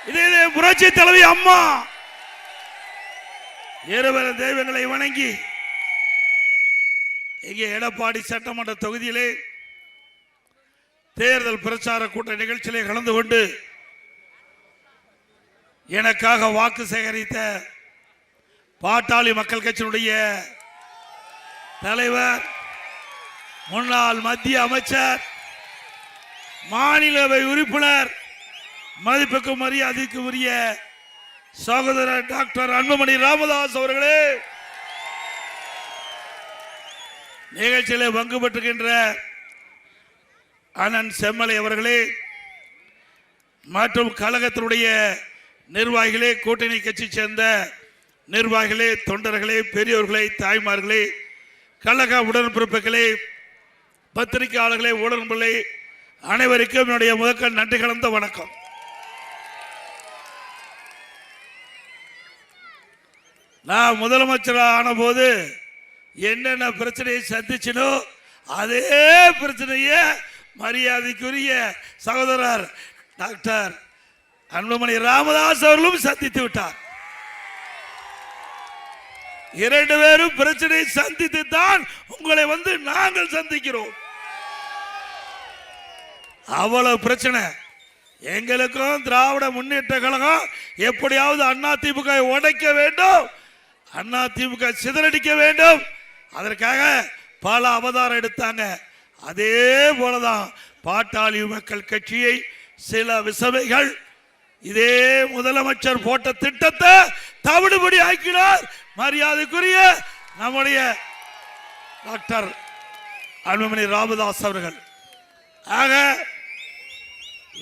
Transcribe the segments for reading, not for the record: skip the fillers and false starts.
இதே புரட்சி தலைவி அம்மா இருவர தெய்வங்களை வணங்கி இங்கே எடப்பாடி சட்டமன்ற தொகுதியிலே தேர்தல் பிரச்சார கூட்ட நிகழ்ச்சியிலே கலந்து கொண்டு எனக்காக வாக்கு சேகரித்த பாட்டாளி மக்கள் கட்சியினுடைய தலைவர், முன்னாள் மத்திய அமைச்சர், மாநிலவை உறுப்பினர், மதிப்புக்கும் மரியாதைக்கும் உரிய சகோதரர் டாக்டர் அன்புமணி ராமதாஸ் அவர்களே, நிகழ்ச்சியிலே பங்கு பெற்றுகின்ற அண்ணன் செம்மலை அவர்களே மற்றும் கழகத்தினுடைய நிர்வாகிகளே, கூட்டணி கட்சி சேர்ந்த நிர்வாகிகளே, தொண்டர்களே, பெரியோர்களே, தாய்மார்களே, கழக உடன்பிறப்புகளே, பத்திரிகையாளர்களே, ஊடகங்களே, அனைவருக்கும் என்னுடைய முதற்கண் நன்றி கலந்த வணக்கம். நான் முதலமைச்சராக ஆன போது என்னென்ன பிரச்சனையை சந்திச்சினோ அதே பிரச்சனையை மரியாதைக்குரிய சகோதரர் டாக்டர் அன்புமணி ராமதாஸ் அவர்களும் சந்தித்து விட்டார். இரண்டு பேரும் பிரச்சனையை சந்தித்து தான் உங்களை வந்து நாங்கள் சந்திக்கிறோம். அவ்வளவு பிரச்சனை. எங்களுக்கும் திராவிட முன்னேற்ற கழகம் எப்படியாவது அதிமுக உடைக்க வேண்டும், அதிமுக சிதறடிக்க வேண்டும், அதற்காக பல அவதாரம் எடுத்தாங்க. அதே போலதான் பாட்டாளி மக்கள் கட்சியை சில விசவைகள் இதே முதலமைச்சர் போட்ட திட்டத்தை தவிடுபடி ஆக்கினார் மரியாதைக்குரிய நம்முடைய டாக்டர் அன்புமணி ராமதாஸ் அவர்கள். ஆக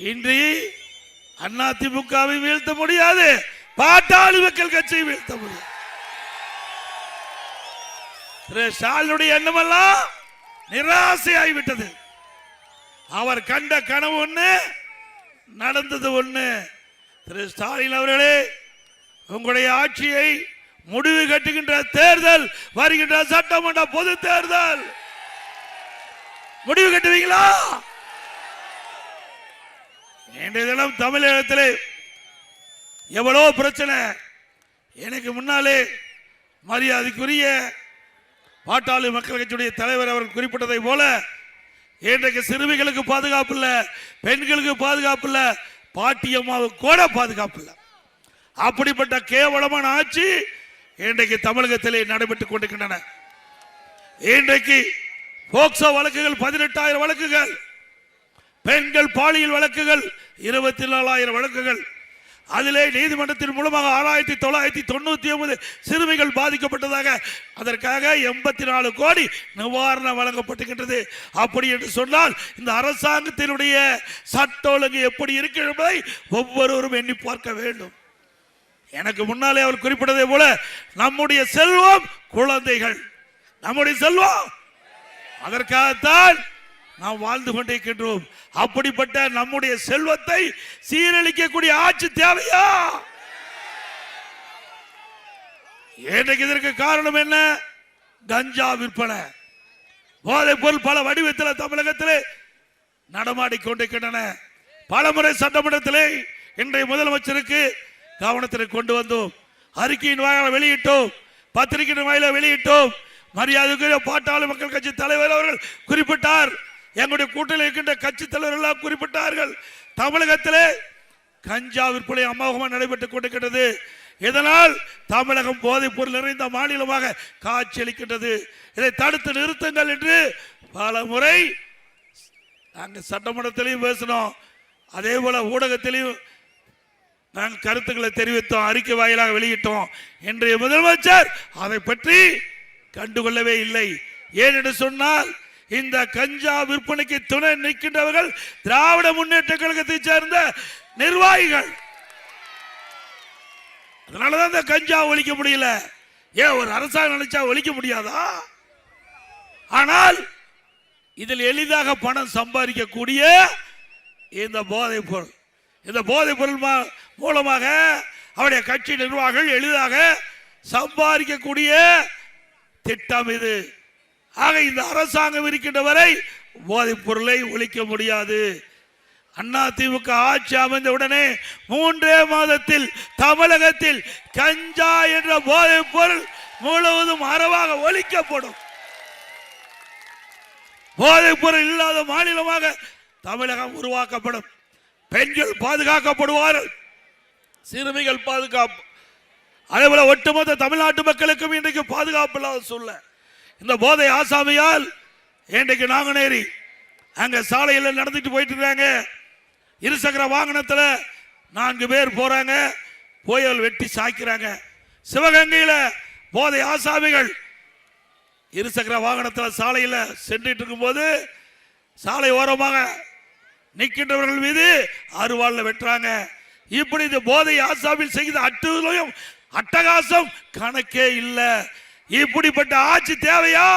இன்று அதிமுகவை வீழ்த்த முடியாது, பாட்டாளி மக்கள் கட்சியை வீழ்த்த முடியாது. ஸ்டாலினுடைய எண்ணமெல்லாம் நிராசையாகிவிட்டது. அவர் கண்ட கனவு ஒண்ணு, நடந்தது ஒண்ணு. திரு ஸ்டாலின் அவர்களே, உங்களுடைய ஆட்சியை முடிவு கட்டுகின்ற தேர்தல், வருகின்ற சட்டமன்ற பொது தேர்தல், முடிவு கட்டுவீங்களா? இன்றைய தினம் தமிழகத்திலே எவ்வளவு பிரச்சனை. எனக்கு முன்னாலே மரியாதைக்குரிய பாட்டாளி மக்கள் கட்சியுடைய தலைவர் அவர்கள் குறிப்பிட்டதை போல இன்றைக்கு சிறுமிகளுக்கு பாதுகாப்பு இல்ல, பெண்களுக்கு பாதுகாப்பு இல்ல, பாட்டியம்மாவுக்கு கூட பாதுகாப்பு இல்ல. அப்படிப்பட்ட கேவலமான ஆட்சி இன்றைக்கு தமிழகத்திலே நடைபெற்றுக் கொண்டிருக்கின்றன. இன்றைக்கு போக்சோ வழக்குகள் 18,000 வழக்குகள், பெண்கள் பாலியல் வழக்குகள் 24,000 வழக்குகள். அதிலே நீதிமன்றத்தின் மூலமாக 6,999 சிறுமிகள் பாதிக்கப்பட்டதாக, அதற்காக 84 கோடி நிவாரணம் வழங்கப்பட்டுகின்றது. அப்படி என்று சொன்னால் இந்த அரசாங்கத்தினுடைய சட்ட ஒழுங்கு எப்படி இருக்கு என்பதை ஒவ்வொருவரும் எண்ணி பார்க்க வேண்டும். எனக்கு முன்னாலே அவர் குறிப்பிட்டதை போல நம்முடைய செல்வம் குழந்தைகள், நம்முடைய செல்வம், அதற்காகத்தான் நாம் வாழ்ந்து கொண்டிருக்கின்றோம். அப்படிப்பட்ட நம்முடைய செல்வத்தை சீரழிக்கக்கூடிய ஆட்சி தேவையா? இன்றைக்கு இதற்கு காரணம் என்ன? கஞ்சா விற்பனை, போதைப் பொருள் பல வடிவத்தில் தமிழகத்திலே நடமாடிக்கொண்டிருக்கின்றன. பலமுறை சட்டமன்றத்திலே இன்றைய முதலமைச்சருக்கு கவனத்திற்கு கொண்டு வந்தோம், அறிக்கையின் வாயிலாக வெளியிட்டோம், பத்திரிகையின் வாயிலாக வெளியிட்டோம். மரியாதைக்குரிய பாட்டாளி மக்கள் கட்சி தலைவர் அவர்கள் குறிப்பிட்டார், எங்களுடைய கூட்டணியில் இருக்கின்ற கட்சி தலைவர்கள் குறிப்பிட்டார்கள். தமிழகத்திலே கஞ்சா விற்பனை அமோகமாக நடைபெற்றுக் கொண்டிருக்கிறது. இதனால் தமிழகம் போதைப் பொருள் நிறைந்த மாநிலமாக காட்சியளிக்கின்றது. இதை தடுத்து நிறுத்துங்கள் என்று பல முறை நாங்கள் சட்டமன்றத்திலையும் பேசினோம், அதே போல ஊடகத்திலையும் நாங்கள் கருத்துக்களை தெரிவித்தோம், அறிக்கை வாயிலாக வெளியிட்டோம். இன்றைய முதலமைச்சர் அதை பற்றி கண்டுகொள்ளவே இல்லை. ஏன் என்று சொன்னால் இந்த கஞ்சா விற்பனைக்கு துணை நிற்கின்றவர்கள் திராவிட முன்னேற்ற கழகத்தை சேர்ந்த நிர்வாகிகள். அதனாலதான் இந்த கஞ்சா ஒழிக்க முடியல. ஏன் ஒரு அரசாங்கம் நினைச்சா ஒழிக்க முடியாதா? ஆனால் இதில் எளிதாக பணம் சம்பாதிக்கக்கூடிய இந்த போதைப் பொருள், இந்த போதைப் பொருள் மூலமாக அவருடைய கட்சி நிர்வாகிகள் எளிதாக சம்பாதிக்கக்கூடிய திட்டம் இது. ஆக இந்த அரசாங்கம் இருக்கின்ற வரை போதைப் பொருளை ஒழிக்க முடியாது. அதிமுக ஆட்சி அமைந்த உடனே 3 மாதத்தில் தமிழகத்தில் கஞ்சா என்ற போதைப் பொருள் முழுவதும் அறவாக ஒழிக்கப்படும். போதைப் பொருள் இல்லாத மாநிலமாக தமிழகம் உருவாக்கப்படும். பெண்கள் பாதுகாக்கப்படுவார்கள், சிறுமிகள் பாதுகாப்பு. அதேபோல ஒட்டுமொத்த தமிழ்நாட்டு மக்களுக்கும் இன்றைக்கு பாதுகாப்பு இல்லாத சூழ்நிலை. இந்த போதை ஆசாமியால் இன்றைக்கு நாங்குநேரி அங்க சாலையில் நடந்துட்டு போயிட்டு இருக்காங்க. இருசக்கர வாகனத்தில் 4 பேர் போறாங்க, புயல் வெட்டி சாய்க்கிறாங்க. சிவகங்கையில் போதை ஆசாமிகள் இருசக்கர வாகனத்தில் சாலையில் சென்றுட்டு இருக்கும்போது சாலை ஓரமாக நிற்கின்றவர்கள் மீது அருவாள் வெட்டுறாங்க. இப்படி இந்த போதை ஆசாமில் செய்த அட்டுதலும் அட்டகாசம் கணக்கே இல்லை. இப்படிப்பட்ட ஆட்சி தேவையா?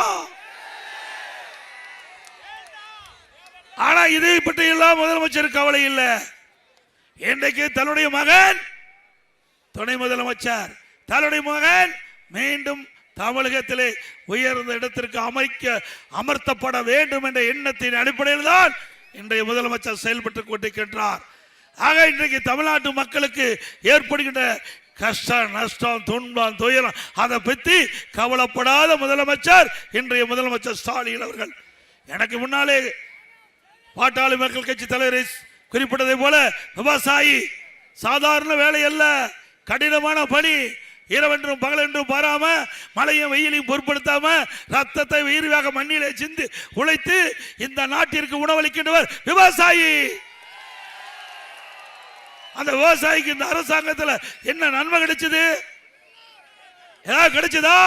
ஆனா இதை பற்றி எல்லாம் முதலமைச்சர் கவலை இல்லை. இன்றைக்கு தன்னுடைய மகன் துணை முதலமைச்சர், தன்னுடைய மகன் மீண்டும் தமிழகத்திலே உயர்ந்த இடத்திற்கு அமர்த்தப்பட வேண்டும் என்ற எண்ணத்தின் அடிப்படையில் தான் இன்றைய முதலமைச்சர் செயல்பட்டுக் கொண்டிருக்கின்றார். ஆக இன்றைக்கு தமிழ்நாட்டு மக்களுக்கு ஏற்படுகின்ற கஷ்டம், நஷ்டம், துன்பம், துயரம் அதை பற்றி கவலைப்படாத முதலமைச்சர் இன்றைய முதலமைச்சர் ஸ்டாலின் அவர்கள். எனக்கு முன்னாலே பாட்டாளி மக்கள் கட்சி தலைவர் குறிப்பிட்டதை போல விவசாயி சாதாரண வேலை அல்ல, கடினமான பணி. இரவென்றும் பகலென்றும் பாராம மழையும் வெயிலையும் பொருட்படுத்தாம ரத்தத்தை உயிர்வாக மண்ணிலே சிந்து உழைத்து இந்த நாட்டிற்கு உணவளிக்கின்றவர் விவசாயி. அந்த விவசாயிக்கு இந்த அரசாங்கத்தில் என்ன நன்மை கிடைச்சது? ஏதாவது கிடைச்சதா?